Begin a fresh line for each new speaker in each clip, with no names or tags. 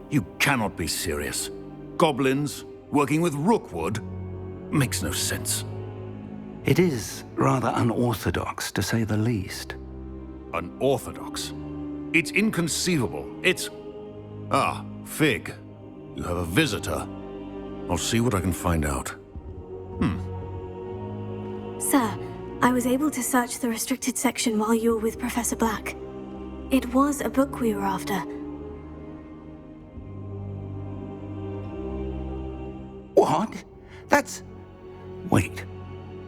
You cannot be serious. Goblins working with Rookwood? Makes no sense.
It is rather unorthodox, to say the least.
Unorthodox? It's inconceivable. It's... Ah, Fig. You have a visitor. I'll see what I can find out.
Sir, I was able to search the restricted section while you were with Professor Black. It was a book we were after.
What? That's... Wait.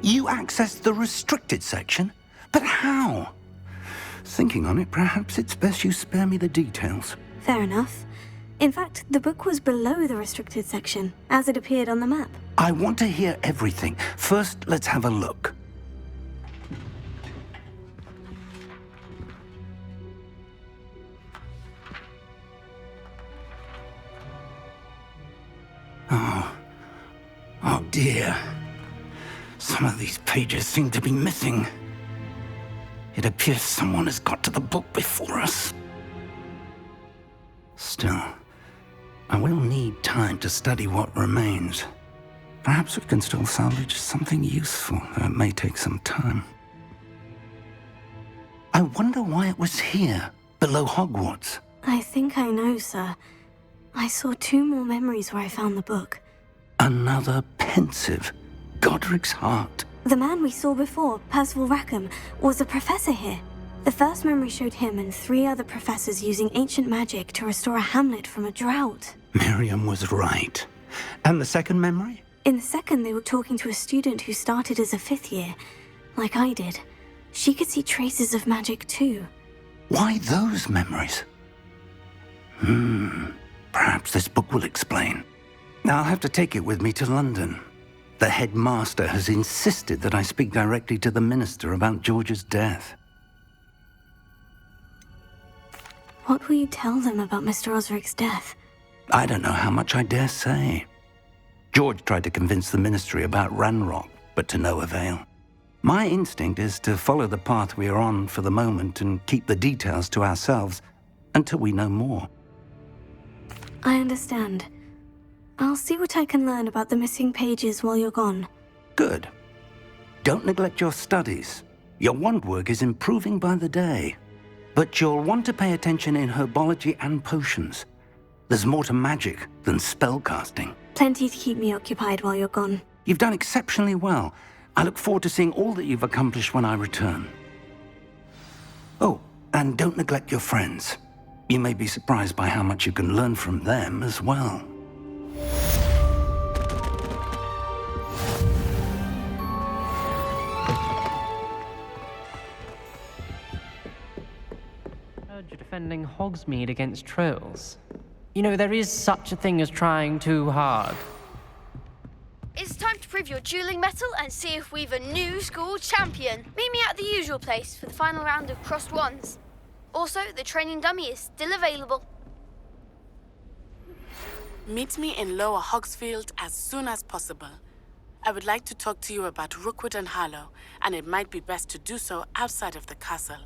You accessed the restricted section? But how? Thinking on it, perhaps it's best you spare me the details.
Fair enough. In fact, the book was below the restricted section, as it appeared on the map.
I want to hear everything. First, let's have a look. Oh dear. Some of these pages seem to be missing. It appears someone has got to the book before us. Still, I will need time to study what remains. Perhaps we can still salvage something useful, though it may take some time. I wonder why it was here, below Hogwarts.
I think I know, sir. I saw 2 more memories where I found the book.
Another pensive. Godric's heart.
The man we saw before, Percival Rackham, was a professor here. The first memory showed him and 3 other professors using ancient magic to restore a hamlet from a drought.
Miriam was right. And the second memory?
In the second, they were talking to a student who started as a 5th year, like I did. She could see traces of magic too.
Why those memories? Perhaps this book will explain. Now I'll have to take it with me to London. The headmaster has insisted that I speak directly to the minister about George's death.
What will you tell them about Mr. Osric's death?
I don't know how much I dare say. George tried to convince the ministry about Ranrock, but to no avail. My instinct is to follow the path we are on for the moment and keep the details to ourselves until we know more.
I understand. I'll see what I can learn about the missing pages while you're gone.
Good. Don't neglect your studies. Your wand work is improving by the day. But you'll want to pay attention in herbology and potions. There's more to magic than spellcasting.
Plenty to keep me occupied while you're gone.
You've done exceptionally well. I look forward to seeing all that you've accomplished when I return. Oh, and don't neglect your friends. You may be surprised by how much you can learn from them as well.
You're defending Hogsmeade against trolls. You know, there is such a thing as trying too hard.
It's time to prove your dueling mettle and see if we've a new school champion. Meet me at the usual place for the final round of crossed wands. Also, the training dummy is still available.
Meet me in Lower Hogsfield as soon as possible. I would like to talk to you about Rookwood and Harlow, and it might be best to do so outside of the castle.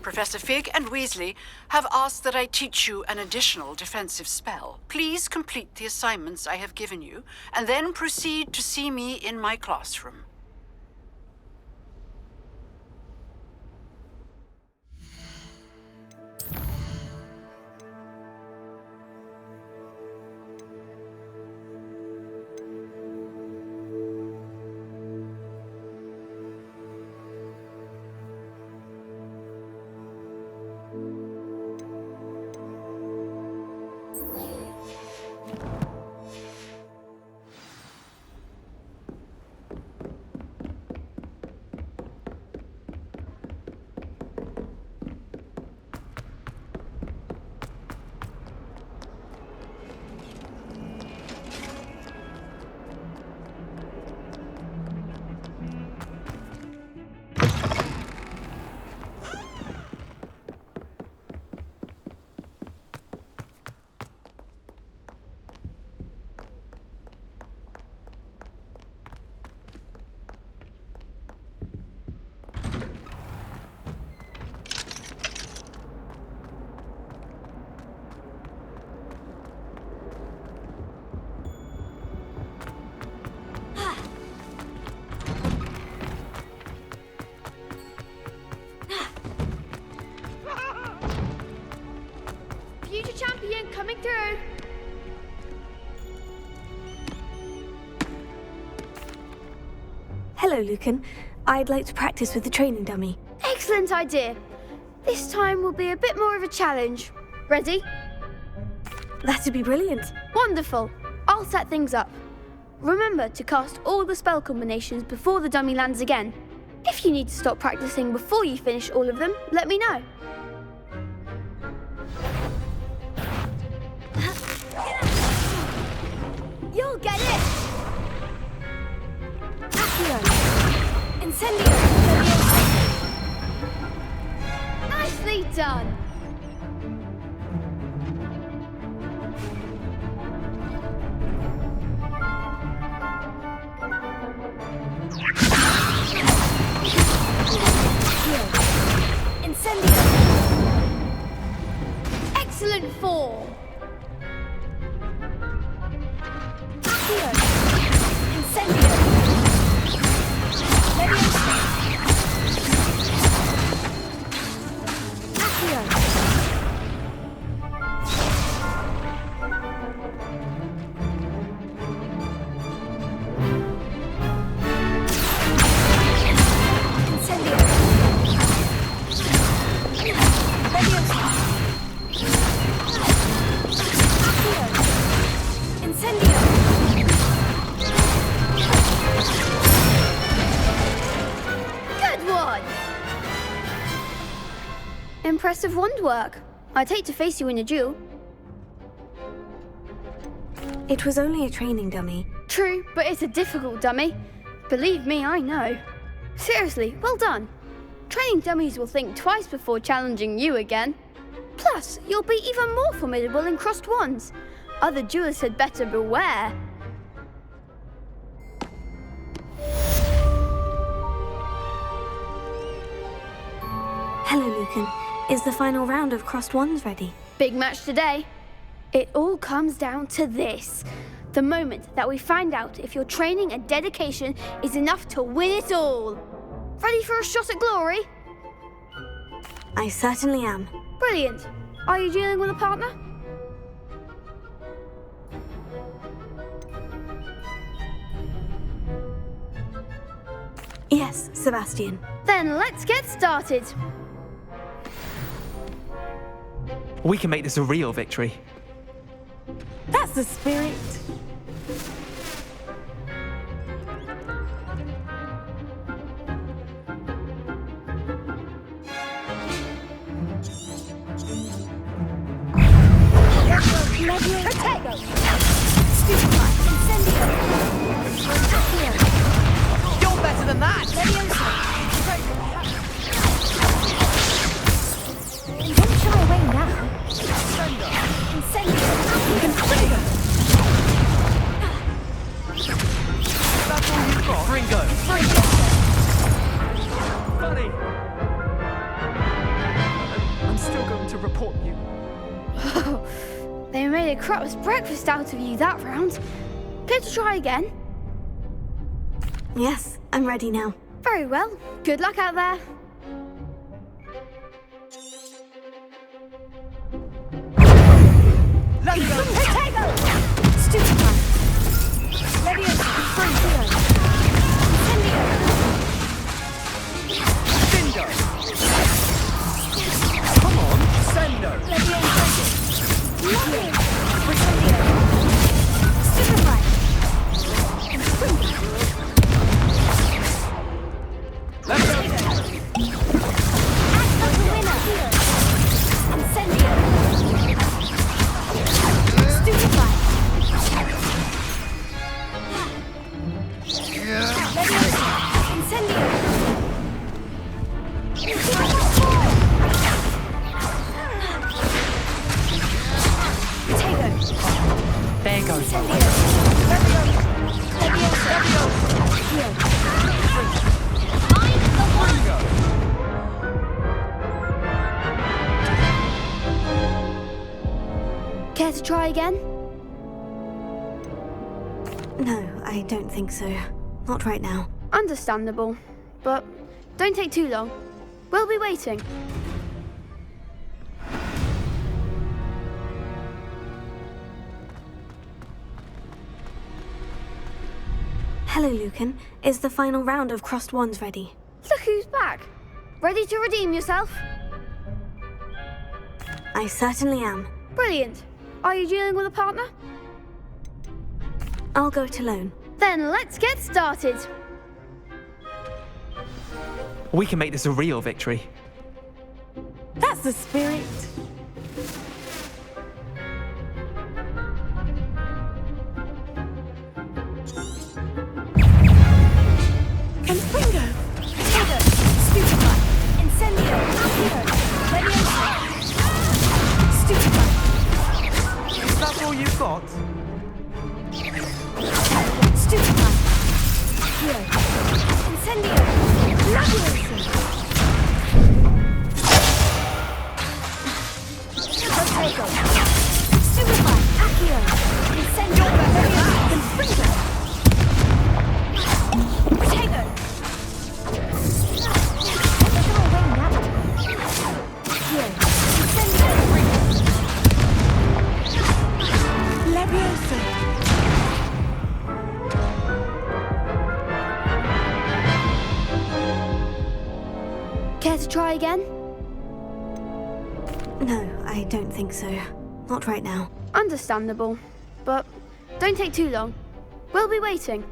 Professor Fig and Weasley have asked that I teach you an additional defensive spell. Please complete the assignments I have given you, and then proceed to see me in my classroom.
Champion coming through.
Hello, Lucan. I'd like to practice with the training dummy.
Excellent idea. This time will be a bit more of a challenge. Ready?
That'd be brilliant.
Wonderful. I'll set things up. Remember to cast all the spell combinations before the dummy lands again. If you need to stop practicing before you finish all of them, let me know. You'll get it!
Accio! Incendio!
Nicely done!
Incendio!
Excellent form!
Accio! Incendio! Leviosa! Accio! Incendio! Leviosa! Accio! Incendio!
Good one! Impressive wand work. I'd hate to face you in a duel.
It was only a training dummy.
True, but it's a difficult dummy. Believe me, I know. Seriously, well done. Training dummies will think twice before challenging you again. Plus, you'll be even more formidable in crossed wands. Other duelists had better beware.
Hello, Lucan. Is the final round of crossed wands ready?
Big match today. It all comes down to this. The moment that we find out if your training and dedication is enough to win it all. Ready for a shot at glory?
I certainly am.
Brilliant. Are you dealing with a partner?
Yes, Sebastian.
Then let's get started.
We can make this a real victory.
That's the spirit.
Potato!
Stupefy! Incendio! Accio!
You're better than that!
Leviosa! Don't shy away now. Incendio! Incendio!
That's all you've got. Ringo. Funny. I'm still going to report you.
They made a crap's breakfast out of you that round. Care to try again?
Yes, I'm ready now.
Very well. Good luck out there.
Let's go.
Potato!
Stupefy! Leviosa! Frontier! Incendio!
Bingo. Come on, Sendo.
Leviosa! Lovely! Incendio! Stupefy!
Let's go.
Act like a winner! Incendio! Stupefy! Leviosa! Incendio! Potato!
There goes.
Incendio! Leviosa! Heal! I'm the one!
Care to try again?
No, I don't think so. Not right now.
Understandable. But don't take too long. We'll be waiting.
Hello, Lucan. Is the final round of Crossed Wands ready?
Look who's back. Ready to redeem yourself?
I certainly am.
Brilliant. Are you dealing with a partner?
I'll go it alone.
Then let's get started.
We can make this a real victory.
That's the spirit.
Confringo! Trigger! Stupefy! Incendio! Accio! Leviosa! Stupefy!
Is that all you've got?
Stupefy! Accio! Incendio! Leviosa! Protego! Stupefy! Accio! Incendio! Leviosa! Confringo! Protego!
Leviosa.
Care to try again?
No, I don't think so. Not right now.
Understandable. But don't take too long. We'll be waiting.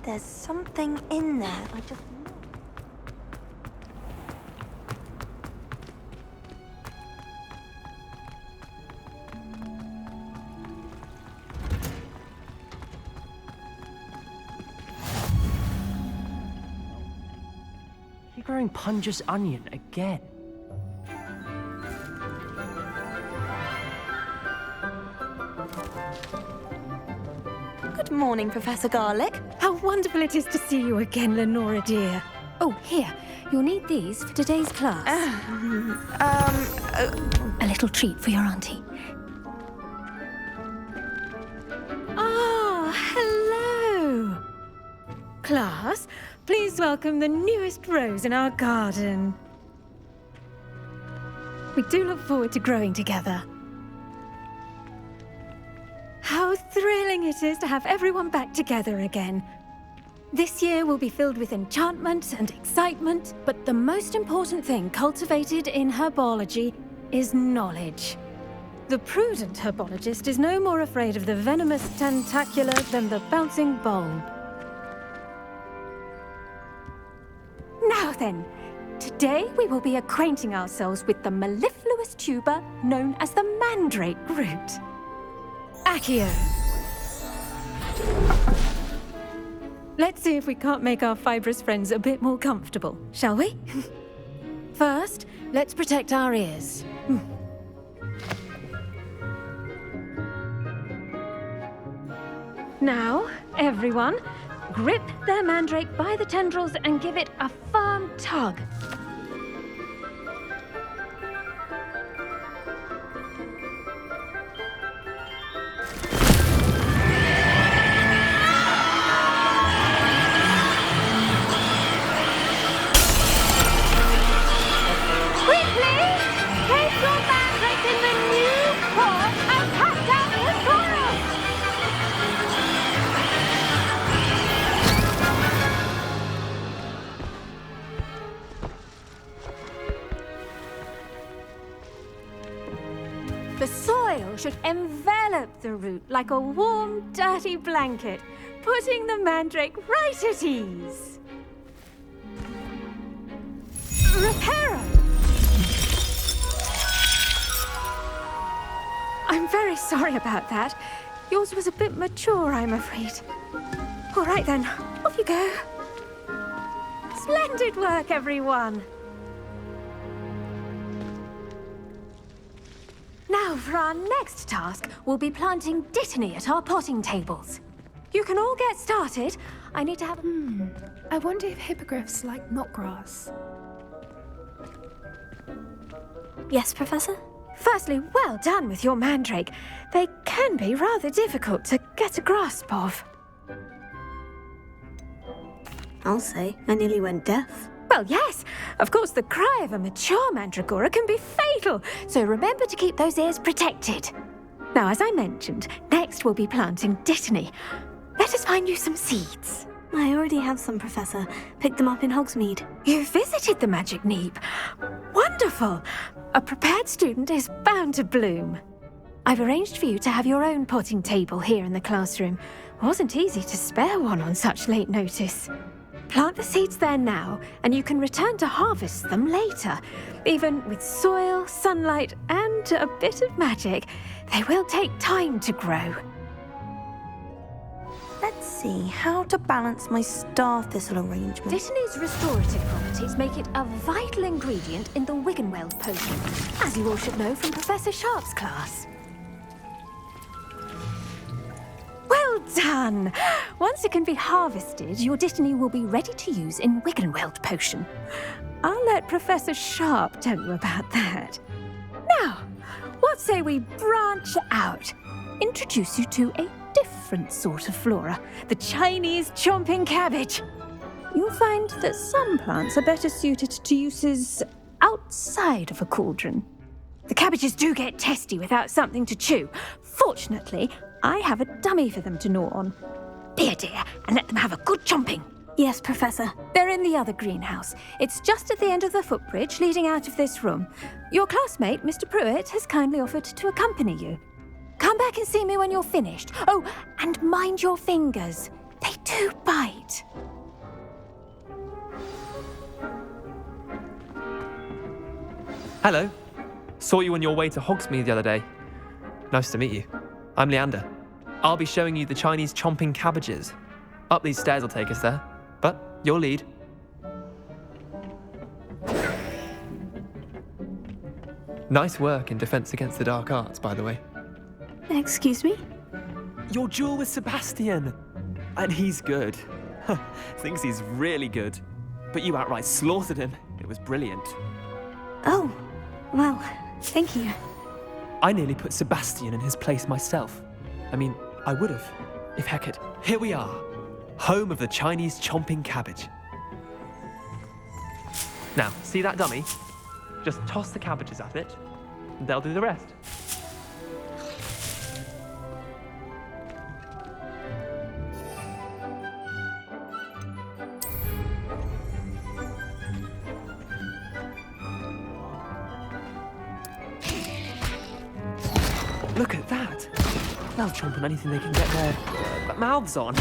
There's something in there. I just...
You're growing Punja's onion again.
Good morning, Professor Garlick. How wonderful it is to see you again, Lenora dear. Oh, here. You'll need these for today's class. A little treat for your auntie. Ah, hello. Class, please welcome the newest rose in our garden. We do look forward to growing together. How thrilling it is to have everyone back together again. This year will be filled with enchantment and excitement, but the most important thing cultivated in herbology is knowledge. The prudent herbologist is no more afraid of the venomous tentacula than the bouncing bulb. Now then, today we will be acquainting ourselves with the mellifluous tuber known as the mandrake root. Accio. Let's see if we can't make our fibrous friends a bit more comfortable, shall we? First, let's protect our ears. Now, everyone, grip their mandrake by the tendrils and give it a firm tug.
Place your mandrake in the new pot and pass down the squirrel!
The soil should envelop the root like a warm, dirty blanket, putting the mandrake right at ease. Reparo! I'm very sorry about that. Yours was a bit mature, I'm afraid. All right then, off you go. Splendid work, everyone. Now, for our next task, we'll be planting dittany at our potting tables. You can all get started. I need to have...
I wonder if hippogriffs like knotgrass.
Yes, Professor?
Firstly, well done with your mandrake. They can be rather difficult to get a grasp of.
I'll say, I nearly went deaf.
Well, yes. Of course, the cry of a mature mandragora can be fatal, so remember to keep those ears protected. Now, as I mentioned, next we'll be planting dittany. Let us find you some seeds.
I already have some, Professor. Picked them up in Hogsmeade.
You visited the Magic Neep. Wonderful! A prepared student is bound to bloom. I've arranged for you to have your own potting table here in the classroom. Wasn't easy to spare one on such late notice. Plant the seeds there now, and you can return to harvest them later. Even with soil, sunlight, and a bit of magic, they will take time to grow.
Let's see how to balance my star thistle arrangement.
Dittany's restorative properties make it a vital ingredient in the Wiggenweld potion, as you all should know from Professor Sharp's class. Well done! Once it can be harvested, your dittany will be ready to use in Wiggenweld potion. I'll let Professor Sharp tell you about that. Now, what say we branch out? Introduce you to a different sort of flora, the Chinese chomping cabbage. You'll find that some plants are better suited to uses outside of a cauldron. The cabbages do get testy without something to chew. Fortunately, I have a dummy for them to gnaw on. Be a dear and let them have a good chomping.
Yes, Professor.
They're in the other greenhouse. It's just at the end of the footbridge leading out of this room. Your classmate, Mr. Pruitt, has kindly offered to accompany you. Come back and see me when you're finished. Oh, and mind your fingers. They do bite.
Hello. Saw you on your way to Hogsmeade the other day. Nice to meet you. I'm Leander. I'll be showing you the Chinese chomping cabbages. Up these stairs will take us there, but you'll lead. Nice work in Defense Against the Dark Arts, by the way.
Excuse me?
Your duel with Sebastian! And he's good. Thinks he's really good. But you outright slaughtered him. It was brilliant.
Oh, well, thank you.
I nearly put Sebastian in his place myself. I mean, I would have, if Hecate. Here we are, home of the Chinese chomping cabbage. Now, see that dummy? Just toss the cabbages at it, and they'll do the rest. Look at that! They'll chomp on anything they can get their mouths on.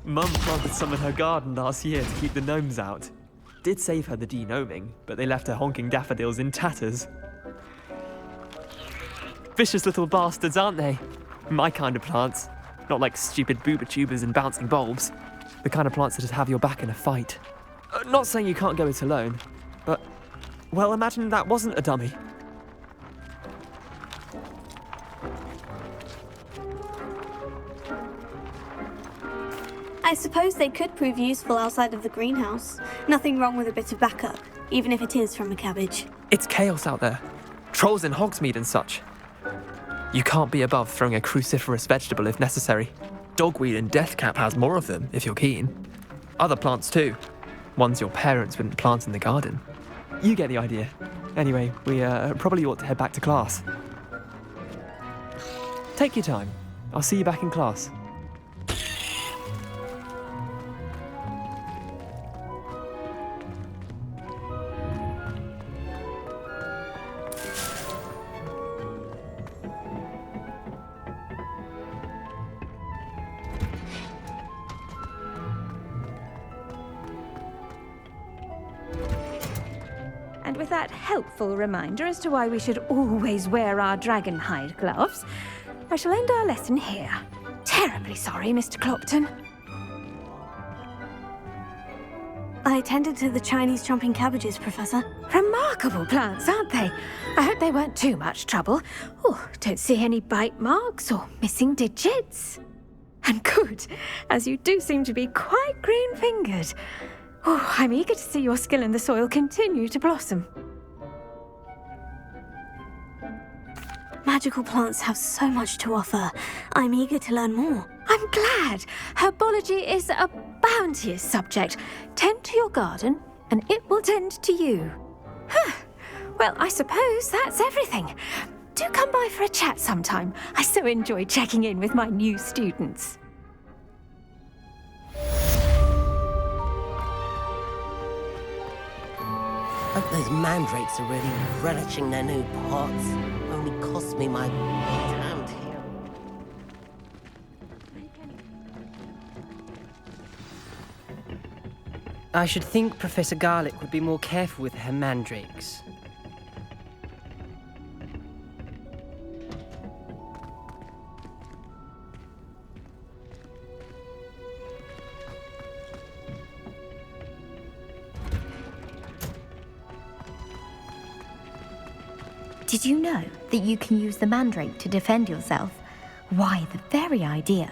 Mum planted some in her garden last year to keep the gnomes out. Did save her the de-gnoming, but they left her honking daffodils in tatters. Vicious little bastards, aren't they? My kind of plants. Not like stupid booba tubers and bouncing bulbs. The kind of plants that just have your back in a fight. Not saying you can't go it alone, but, well, imagine that wasn't a dummy.
I suppose they could prove useful outside of the greenhouse. Nothing wrong with a bit of backup, even if it is from a cabbage.
It's chaos out there. Trolls in Hogsmeade and such. You can't be above throwing a cruciferous vegetable if necessary. Dogweed and deathcap has more of them, if you're keen. Other plants too. Ones your parents wouldn't plant in the garden. You get the idea. Anyway, we probably ought to head back to class. Take your time. I'll see you back in class.
And with that helpful reminder as to why we should always wear our dragon hide gloves, I shall end our lesson here. Terribly sorry, Mr. Clopton.
I attended to the Chinese chomping cabbages, Professor.
Remarkable plants, aren't they? I hope they weren't too much trouble. Oh, don't see any bite marks or missing digits. And good, as you do seem to be quite green-fingered. Oh, I'm eager to see your skill in the soil continue to blossom.
Magical plants have so much to offer. I'm eager to learn more.
I'm glad. Herbology is a bounteous subject. Tend to your garden, and it will tend to you. Well, I suppose that's everything. Do come by for a chat sometime. I so enjoy checking in with my new students.
Hope those mandrakes are really relishing their new pots. Only cost me my damned hair.
I should think Professor Garlick would be more careful with her mandrakes.
Did you know that you can use the mandrake to defend yourself? Why, the very idea